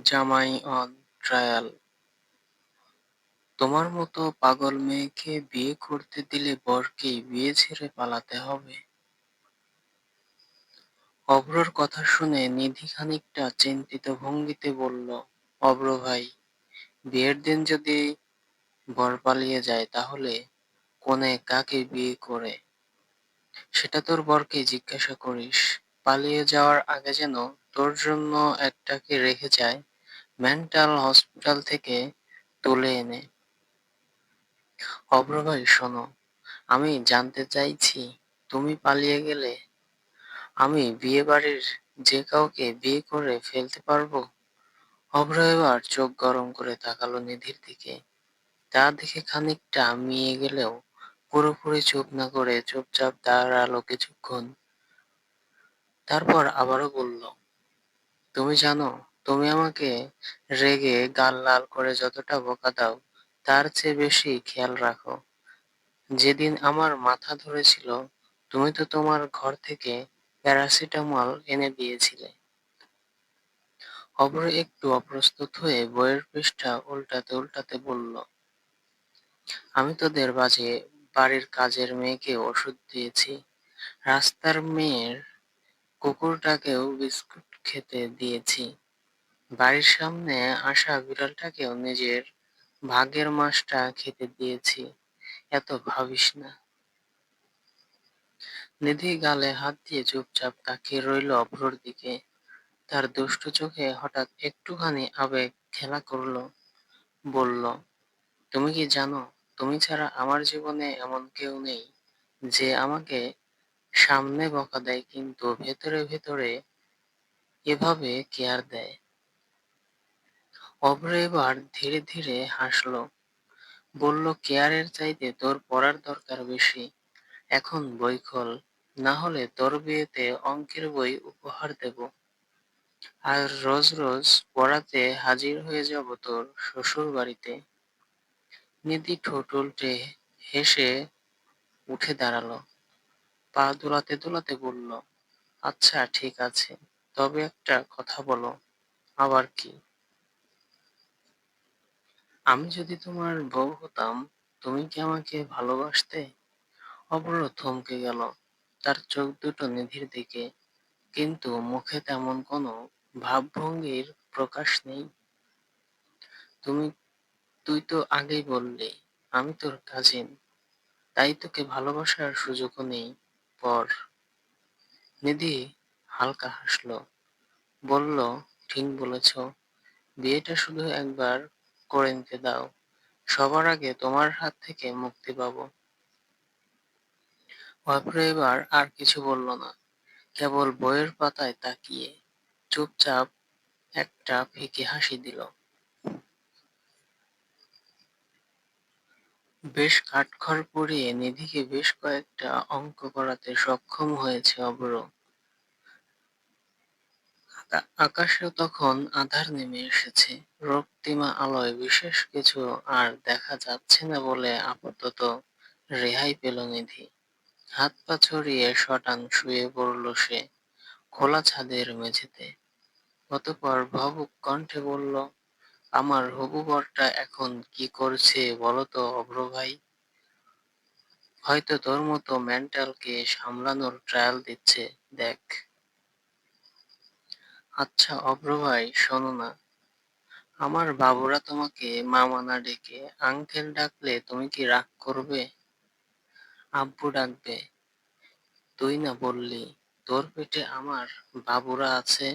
জামাই on trial. তোমার মতো পাগল মেয়েকে বিয়ে করতে দিলে বরকেই বিয়ে ছেড়ে পালাতে হবে। অভ্রর কথা শুনে নিধি খানিকটা চিন্তিত ভঙ্গিতে বলল, অভ্র ভাই, বিয়ের দিন যদি বর পালিয়ে যায় তাহলে কনে কাকে বিয়ে করে সেটা তোর বরকে জিজ্ঞাসা করিস। পালিয়ে যাওয়ার আগে যেন তোর জন্য একটাকে রেখে যায় মেন্টাল হসপিটাল থেকে তুলে এনে। অভ্র ভাই শোনো, আমি জানতে চাইছি, তুমি পালিয়ে গেলে আমি বিয়ে বাড়ির যে কাউকে বিয়ে করে ফেলতে পারবো? অভ্র এবার চোখ গরম করে তাকালো নিধির দিকে। তা দেখে খানিকটা মিয়ে গেলেও পুরোপুরি চুপ না করে চুপচাপ দাঁড়ালো কিছুক্ষণ। তারপর আবারও বলল, তুমি জানো, তুমি আমাকে রেগে গাল লাল করে যতটা বকা দাও তার চেয়ে বেশি খেয়াল রাখো। যেদিন আমার মাথা ধরেছিল তুমি তো তোমার ঘর থেকে প্যারাসিটামল এনে দিয়েছিলে। অভ্র একটু অপ্রস্তুত হয়ে বইয়ের পৃষ্ঠা উল্টাতে উল্টাতে বলল, আমি তোদের বাড়ির কাজের মেয়েকে ওষুধ দিয়েছি, রাস্তার মেয়ের কুকুরটাকেও বিস্কুট খেতে দিয়েছি, বাড়ির সামনে আসা বিড়ালটাকেও নিজের ভাগের মাছটা খেতে দিয়েছি। এত ভাবিস না। নিধি গালে হাত দিয়ে চুপচাপ তাকিয়ে রইল অভ্রর দিকে। তার দুষ্টু চোখে হঠাৎ একটুখানি আবেগ খেলা করলো। বলল, তুমি কি জানো, তুমি ছাড়া আমার জীবনে এমন কেউ নেই যে আমাকে সামনে বকা দেয় কিন্তু ভেতরে ভেতরে এভাবে কেয়ার দেয়। অভ্র এবার ধীরে ধীরে হাসলো। বলল, কেয়ারের চাইতে তোর পড়ার দরকার বেশি। এখন বই খোল, না হলে তোর বিয়েতে অঙ্কের বই উপহার দেব, আর রোজ রোজ পড়াতে হাজির হয়ে যাব তোর শ্বশুর বাড়িতে। নিধি ঠোঁট উল্টে হেসে উঠে দাঁড়ালো। পা দোলাতে দোলাতে বলল, আচ্ছা ঠিক আছে, তবে একটা কথা বলো। আবার কি? আমি যদি তোমার বউ হতাম, তুমি কি আমাকে ভালোবাসতে? অপূর্ব থমকে গেল। তার চোখ দুটো নিধির দিকে, কিন্তু মুখে তেমন কোনো ভাবভঙ্গির প্রকাশ নেই। তুমি তুই তো আগেই বললি আমি তোর কাজিন, তাই তোকে ভালোবাসার সুযোগও নেই। পর নিধি হালকা হাসলো, বলল, ঠিক বলেছ, বিয়েটা শুধু একবার করে নিতে দাও, সবার আগে তোমার হাত থেকে মুক্তি পাবো। অভ্র এবার আর কিছু বলল না, কেবল বইয়ের পাতায় তাকিয়ে চুপচাপ একটা ফিকে হাসি দিল। বেশ কাঠখড় পুড়িয়ে নিধিকে বেশ কয়েকটা অঙ্ক করাতে সক্ষম হয়েছে অভ্র। আকাশেও তখন আঁধার নেমে এসেছে। রক্তিমা আলোয় বিশেষ কিছু আর দেখা যাচ্ছে না বলে আপাতত রেহাই পেল নিধি। হাত পা ছড়িয়ে শটান শুয়ে পড়ল সে খোলা ছাদের মেঝেতে। অতঃপর ভাবুক কণ্ঠে বলল, আমার হবু বরটা এখন কি করছে বলতো অভ্র ভাই? হয়তো তোর মতো মেন্টালকে সামলানোর ট্রায়াল দিচ্ছে, দেখ। আচ্ছা অভ্র ভাই শোনো না, আমার বাবুরা তোমাকে মামা না ডেকে আঙ্কেল ডাকলে তুমি কি রাগ করবে? আব্বু ডাকবে। তুই না বললি তোর পেটে আমার বাবুরা আছে?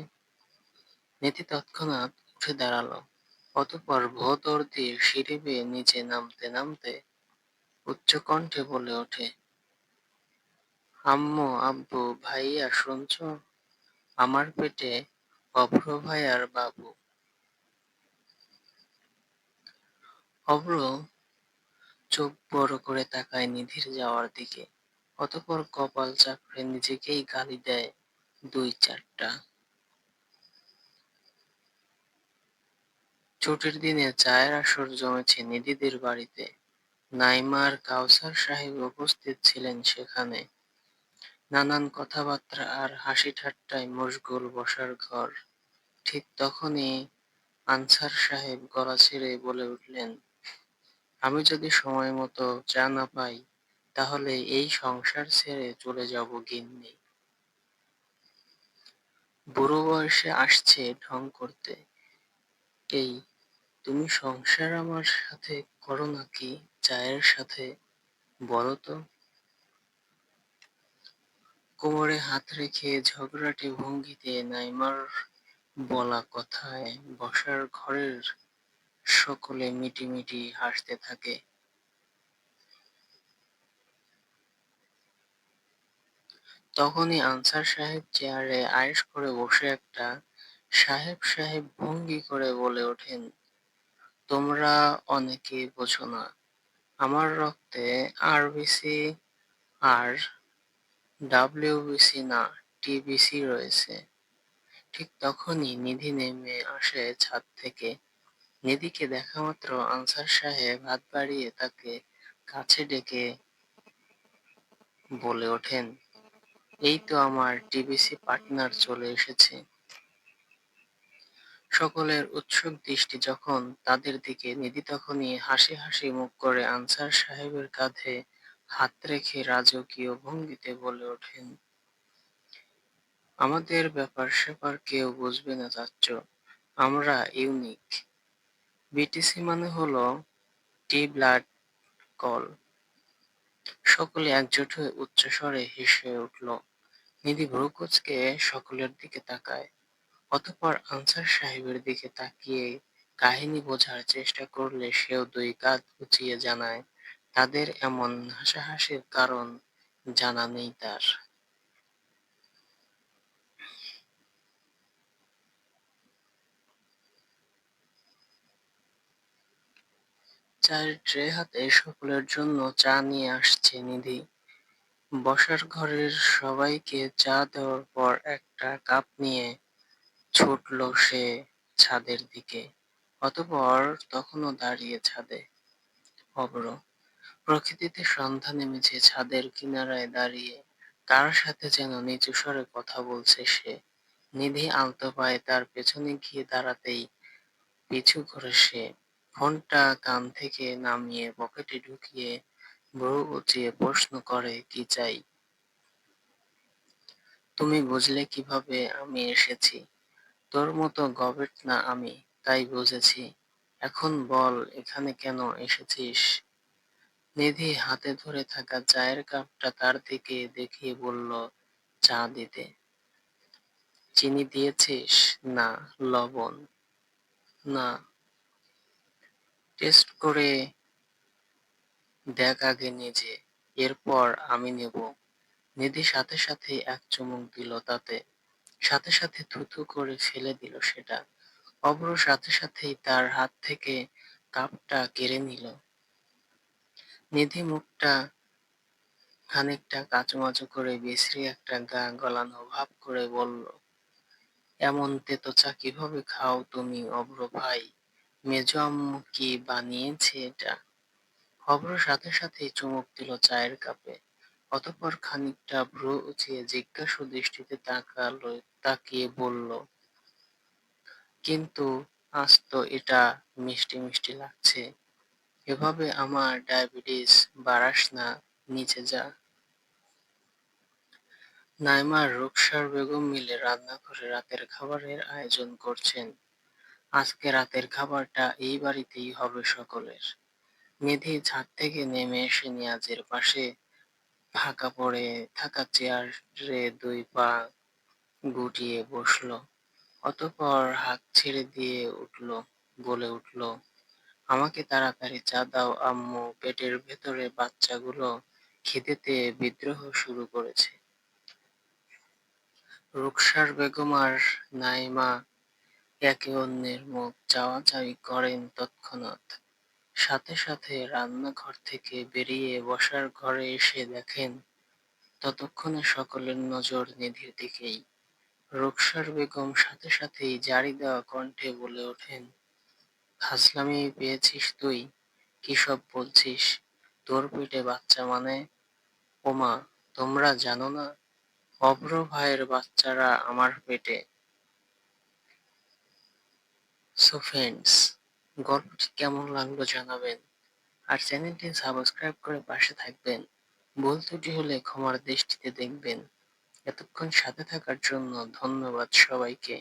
নিধি তৎক্ষণাৎ উঠে দাঁড়ালো। অতঃপর ভোঁদড় দিয়ে সিঁড়ি বেয়ে নিচে নামতে নামতে উচ্চ কণ্ঠে বলে ওঠে, আম্মু, আব্বু, ভাইয়া শুনছো? আমার পেটে অভ্র ভাইয়ার বাবু। অভ্র চোখ বড় করে তাকায় নিধির যাওয়ার দিকে। অতঃপর কপাল চাপড়ে নিজেকেই গালি দেয় দুই চারটা। ছুটির দিনে চায়ের আসর জমেছে নিধিদের বাড়িতে। নাইমা আর কাউসার সাহেব উপস্থিত ছিলেন সেখানে। নানান কথাবার্তা আর হাসি ঠাট্টায় মশগুল বসার ঘর। ঠিক তখনই আনসার সাহেব গলা ছেড়ে বলে উঠলেন, আমি যদি সময় মতো চা না পাই তাহলে এই সংসার ছেড়ে চলে যাব গিন্নি। বুড়ো বয়সে আসছে ঢং করতে। এই, তুমি সংসার আমার সাথে করো নাকি চায়ের সাথে, বলো তো। কোমরে হাত রেখে ঝগড়াটে ভঙ্গিতে নাইমার বলা কথায় বসার ঘরের সকলে মিটিমিটি হাসতে থাকে। তখনই আনসার সাহেব চেয়ারে আয়েশ করে বসে একটা সাহেব সাহেব ভঙ্গি করে বলে ওঠেন, তোমরা অনেকে বোঝো না, আমার রক্তে আরবিসি আর ডাব্লিউবিসি না, টিবিসি রয়েছে। ঠিক তখনই নিধি নেমে আসে ছাদ থেকে। নিধিকে দেখামাত্র আনসার সাহেব হাত বাড়িয়ে তাকে কাছে ডেকে বলে ওঠেন, এই তো আমার টিবিসি পার্টনার চলে এসেছে। সকলের উৎসুক দৃষ্টি যখন তাদের দিকে, নিধি তখনই হাসি হাসি মুখ করে আনসার সাহেবের কাঁধে হাত রেখে রাজকীয় ভঙ্গিতে বলে ওঠেন, আমাদের ব্যাপার স্যাপার কেউ বুঝবে না চাচ্চ, আমরা ইউনিক। বিটিসি মানে হলো টি ব্লাড কল। সকলে একজোট হয়ে উচ্চস্বরে হেসে উঠল। নিধি ভ্রু কুঁচকে সকলের দিকে তাকায়, অতঃপর আনসার সাহেবের দিকে তাকিয়ে কাহিনী বোঝার চেষ্টা করলে সেও দুই কাঁধ উঁচিয়ে জানায়, তাদের এমন হাসাহাসির কারণ জানা নেই তার। চায়ের ট্রে হাতে সকলের জন্য চা নিয়ে আসছে নিধি। বসার ঘরের সবাইকে চা দেওয়ার পর একটা কাপ নিয়ে ছুটল সে ছাদের দিকে। অতঃপর তখনও দাঁড়িয়ে ছাদে অভ্র। প্রকৃতিতে সন্ধ্যা নেমেছে, ছাদের কিনারায় দাঁড়িয়ে কার সাথে যেন নিচু স্বরে কথা বলছে সে। নিধি আলতো পায়ে তার পেছনে গিয়ে দাঁড়াতেই পিছু করে সে, ফোনটা কান থেকে নামিয়ে পকেটে ঢুকিয়ে ভ্রু উঁচিয়ে প্রশ্ন করে, কি চাই? তুমি বুঝলে কিভাবে আমি এসেছি? তোর মতো গবেট না আমি, তাই বুঝেছি। এখন বল এখানে কেন এসেছিস? নিধি হাতে ধরে থাকা চায়ের কাপটা তার দিকে দেখিয়ে বলল, চা দিতে। চিনি দিয়েছিস? না। লবণ? না। টেস্ট করে দেখ আগে নিজে, এরপর আমি নেব। নিধি সাথে সাথে এক চুমুক দিল তাতে, সাথে সাথে থুথু করে ফেলে দিল সেটা। অভ্র সাথে সাথেই তার হাত থেকে কাপটা কেড়ে নিল। নিধি মুখটা খানিকটা কাচুমাচু করে বিশ্রী একটা গা গলানো ভাব করে বলল, এমন তেতো চা কিভাবে খাও তুমি অভ্র ভাই? মেজো আম্মু কি বানিয়েছে এটা? অভ্র সাথে সাথেই চুমুক দিল চায়ের কাপে। অতঃপর খানিকটা ভ্রু উঁচিয়ে জিজ্ঞাসু দৃষ্টিতে তাকালো, তাকিয়ে বলল, কিন্তু আজ তো এটা মিষ্টি মিষ্টি লাগছে। এভাবে আমার ডায়াবেটিস বাড়াস না, নিচে যা। নাইমা আর রুকসার বেগম মিলে রান্নাঘরে রাতের খাবারের আয়োজন করছেন। আজকে রাতের খাবারটা এই বাড়িতেই হবে সকলের। নিধি ছাদ থেকে নেমে এসে নিয়াজের পাশে ফাঁকা পড়ে থাকা চেয়ারে দুই পা গুটিয়ে বসলো। অতঃপর হাঁক ছেড়ে দিয়ে বলে উঠল, আমাকে তাড়াতাড়ি চা দাও আম্মু, পেটের ভেতরে বাচ্চাগুলো খিদেতে বিদ্রোহ শুরু করেছে। রুকসার বেগম আর নাইমা একে অন্যের মুখ চাওয়াচাওয়ি করেন তৎক্ষণাৎ। সাথে সাথে রান্নাঘর থেকে বেরিয়ে বসার ঘরে এসে দেখেন ততক্ষণে সকলের নজর নিধির দিকেই। রুকসার বেগম সাথে সাথেই জারি দেওয়া কণ্ঠে বলে ওঠেন, ফাজলামি পেয়েছিস তুই? কি সব বলছিস? তোর পেটে বাচ্চা মানে? ওমা, তোমরা জানো না, অভ্র ভাইয়ের বাচ্চারা আমার পেটে। সো ফ্রেন্ডস, গল্পটি কেমন লাগলো জানাবেন, আর চ্যানেলটি সাবস্ক্রাইব করে পাশে থাকবেন। ভুল ত্রুটি হলে ক্ষমার দৃষ্টিতে দেখবেন। এতক্ষণ সাথে থাকার জন্য ধন্যবাদ সবাইকে।